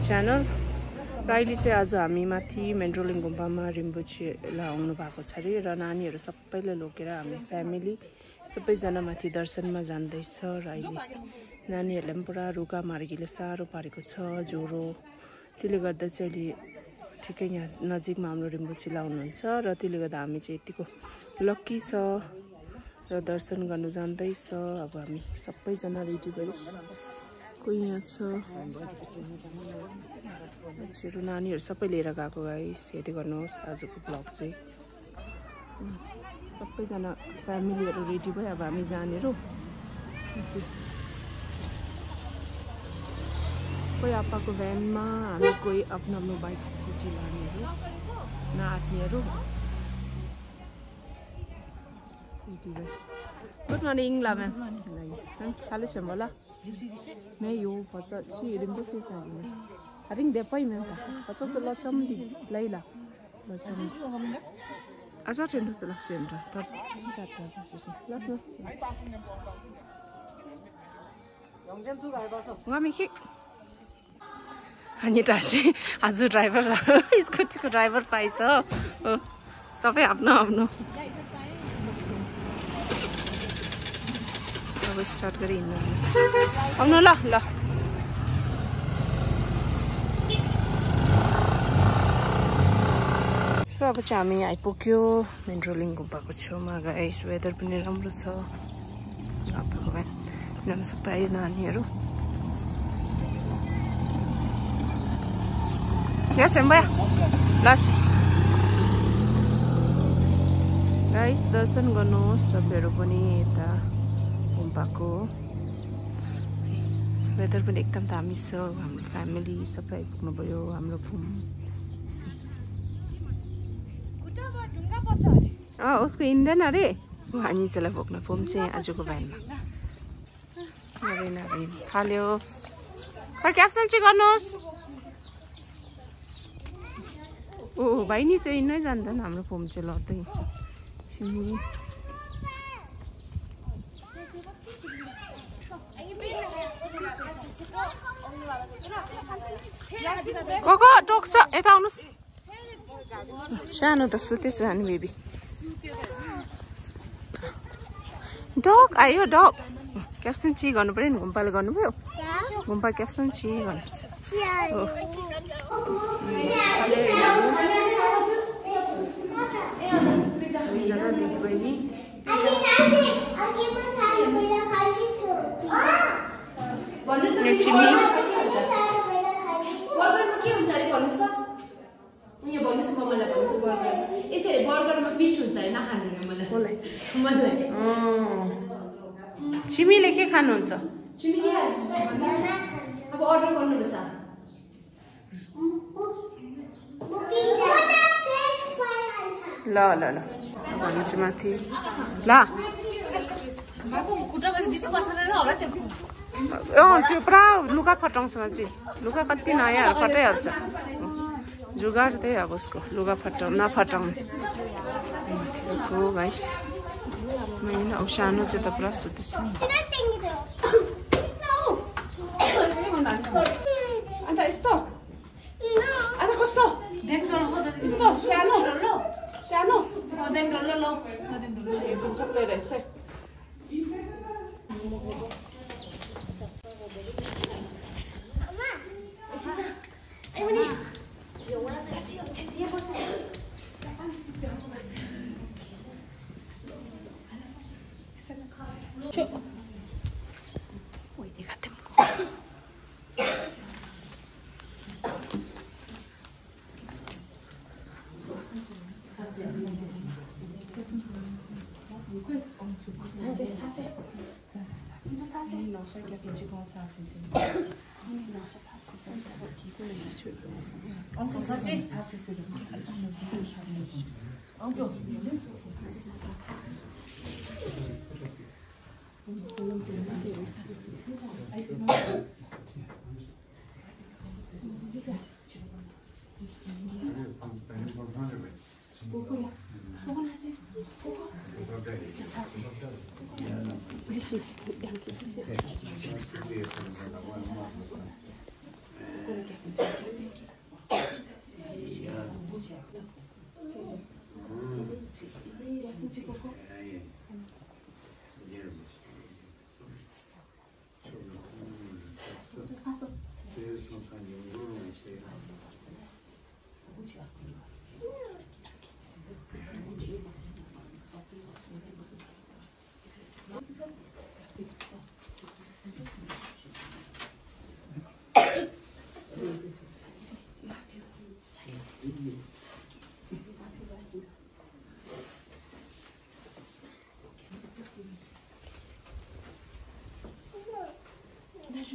Channel. र अहिले चाहिँ आज हामी माथि मेन्ड्रोलिङ गुम्बामा रिम्पोचेलाई आउनु भएको छ अरे र नानीहरू सबैलाई लोकेर हामी फ्यामिली सबैजना माथि दर्शनमा जाँदैछ। र अहिले नानीहरूलाई पनि पुरा रुगा मार्गीले साह्रो पारेको छ, ज्वरो। त्यसले गर्दा चाहिँ अहिले ठिकै यहाँ नजिकमा हाम्रो रिम्पोचेलाई आउनुहुन्छ र त्यसले गर्दा हामी चाहिँ यतिको लक्की छ र दर्शन गर्नु जाँदैछ। अब हामी सबैजना रेडी भएर कोही यहाँ छ, नानीहरू सबै लिएर गएको गाइस। हेर्दै गर्नुहोस् आजको ब्लग चाहिँ। सबैजना फ्यामिलीहरू रेडी भयो, अब हामी जानेहरू। कोही आप्पाको भ्यानमा, हामी कोही आफ्नो आफ्नो बाइक स्कुटी लानेहरू, नआट्नेहरू। गुड मर्निङ ला मैम। चाले छ मला मैं यो पचा सी रिम्पोचे सागिने हरिङ देपै मैम पचा त लचम दि लैला लचम आजा ट्रेन त लक्ष्य हुन्छ त लस ngami अनि टासी आज ड्राइभर स्कुटीको ड्राइभर पाइछ सबै आफ्नो आफ्नो। अब स्टार्ट गरी हिँड्नु आउनु ल ल। सो अब चाहिँ हामी आइपुग्यो मेन्ड्रोलिङ गुम्बाको छेउमा गाइस। वेदर पनि राम्रो छ, यिनीहरू सबै आयो नानीहरू। यहाँ छ भया लास गाइस, दर्शन गर्नुहोस् तपाईँहरू पनि यता गुम्बाको। वेदर पनि एकदम दामी छ। हाम्रो फ्यामिली सबै आइपुग्नुभयो हाम्रो घुम। उसको हिँड्दैन अरे निचेलाई बोक्न फुम चाहिँ आजको भ्यानमा खाल्यो। क्याप्सन चाहिँ गर्नुहोस्। ओ भाइ नि चाहिँ हिँड्नै जान्दैन, हाम्रो फुम चाहिँ लड्दै हिँड्छ। कोको टोक्छ यता आउनुहोस्। सानो त सुतेछ सानो बेबी। डग आयो डग। क्याप्सन ची गर्नु पर्यो नि, गुम्पाले गर्नुभयो। गुम्पा क्याप्सन ची गर्नुपर्छ। दुईजना दिदीबहिनी छिमी बर्गरमा के हुन्छ अरे भन्नुहोस् त। उयो भन्नुहोस् मलाई भन्नुहोस् बर्गर। यसरी बर्गरमा फिस हुन्छ अरे, नखानु नि मलाई। मलाई छिमीले के खानुहुन्छ? छिमीले अब अर्डर गर्नुपर्छ। ल ल ल हामी चाहिँ माथि ल। त्यो पुरा लुगा फटाउँछ चाहिँ, लुगा कति नयाँ फटाइहाल्छ। जुगाड त्यही अब उसको लुगा नफटाउनु गाइस। होइन अब सानो चाहिँ त पुरा सुतेछ। अन्त यस्तो अन्त कस्तो यस्तो सानो सानो सबै रहेछ।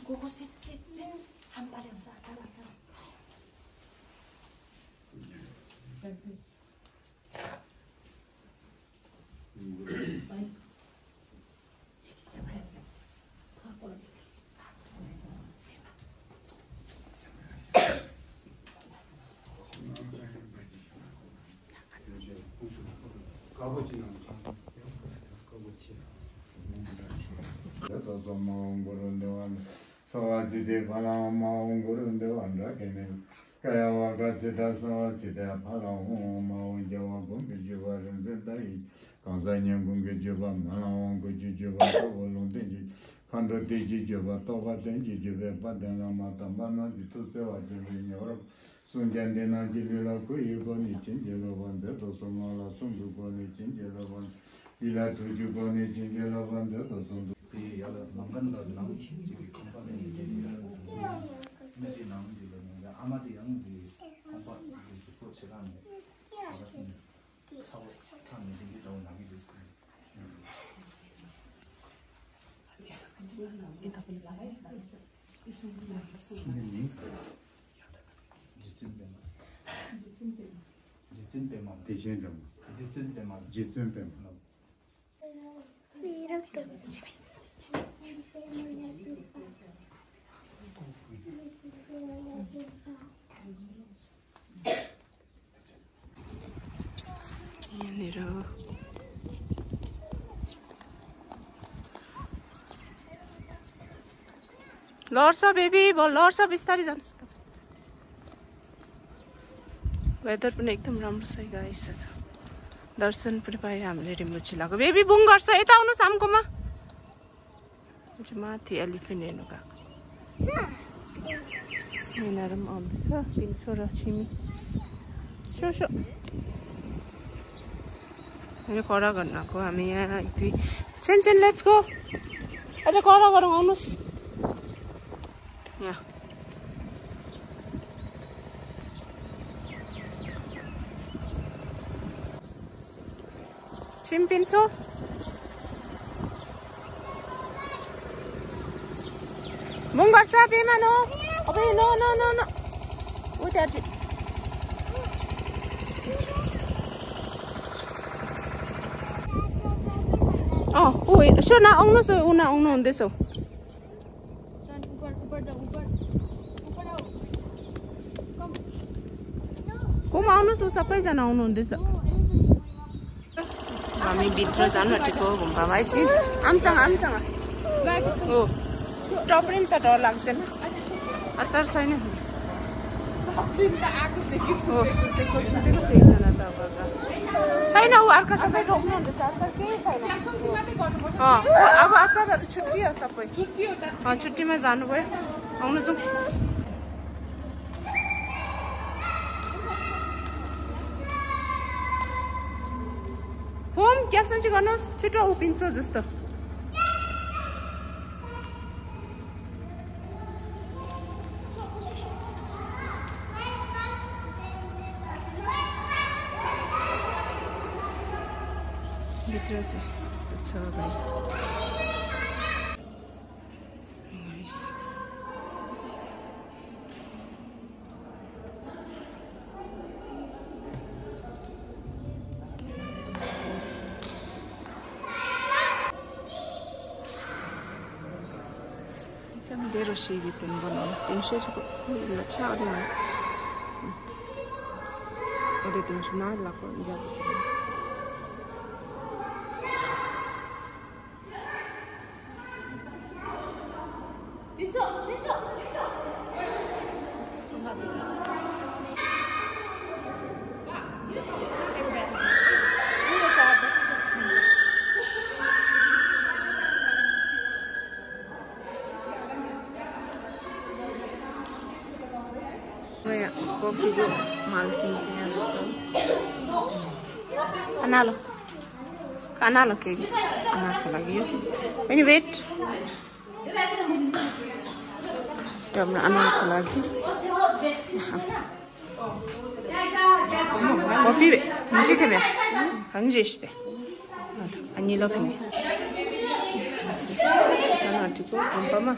고고 sit. 한 발에 앉아. Sawajide Palama Gurunde Wandrakene Kayawakasita Sawachita Palama Jawa Bungijiva Rendai Kanzanya Bungijiva Malama Gujijiva Volunteji Kando Deji Jiva Tova Denji Jiva Padana Matambana Jitusewa Jivi Europe Sunjandena Jilila Kuyiboni Chinjela Vanda Dosomala Sundukoni Chinjela Vanda Ila Tujukoni Chinjela Vanda Dosundu याला मंगन का नाम चीज़ company मेरी नाम दिलो नहीं आमादी yang di apa di prosesan alasan sawo sangat tinggi tahun lagi di sini. Kita pilih lagi. Ini Jitsun Pema. यहाँनिर लड्छ baby लड्छ बिस्तारै जानुहोस् त वेदर पनि एकदम राम्रो छ गाइस छ दर्शन पनि पाएर हामीले रिम्बुचिलाको बेबी बुङ गर्छ यता आउनुहोस् हामकोमा माथि एलिफेन्ट हेर्नु गएको मिनाहरू पनि आउँदैछ पिन्छो र छिमी सो अहिले कडा गर्न आएको हामी यहाँ छेन लेट्स गो अझ कडा गरौँ आउनुहोस् यहाँ छिम पिन्छो मुङ गर्छ बेमा नो अब नो उता यसो नआउनुहोस् उना आउनु हुँदैछ कोमा आउनुहोस् सबैजना आउनु हुँदैछ हामी भित्र जानु आँटेको गुम्बामा एकछिन आमसँग हो टपरी त डर लाग्दैन अचार छैन हो सुतेको एकजना त छैन ऊ अर्कासँगै रोक्नु हुँदैछ अचार केही छैन अब अचारहरू छुट्टियो सबै छुट्टीमा जानुभयो आउनु जाउँ होम क्याप्सन चाहिँ गर्नुहोस् छिटो उभिन्छ जस्तो भित्र चाहिँ छ गाइस मेरो सिडी पेन बनाउनु 300 रुपियाँ छ अरे 300 ना लाग्छ कफीको मालकिन चाहिँ यहाँ छ अनालो अनालो केक अनाको लागि यो अनि वेट हाम्रो अनाको लागि कफी 무식해매 강제시대 아니 러핑 저는 아티고 엄마마